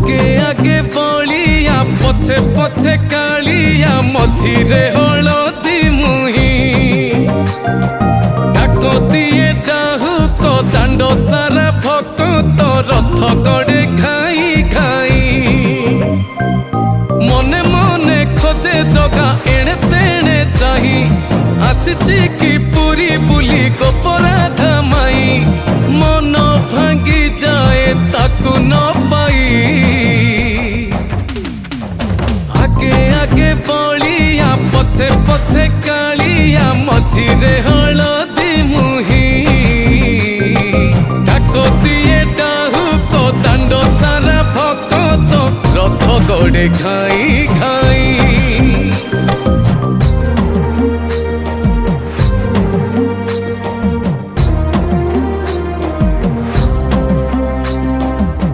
आगे आगे बलिया पछे पछे कालिया मझिरे हलदी मुही डाक दिए डाहुक दांड सारा भक्त रथ गड़े खाई खाई मने मने खोजे जगा एणे तेणे चाही आसिची कि पुरी बुली गोपराधा माई मन भांगी जाए ताकू न पाई आगे आगे बलिया पछे पछे कालिया मझिरे हलदी मुही डाक दिए डाहुक दांड सारा भक्त रथ गड़े खाई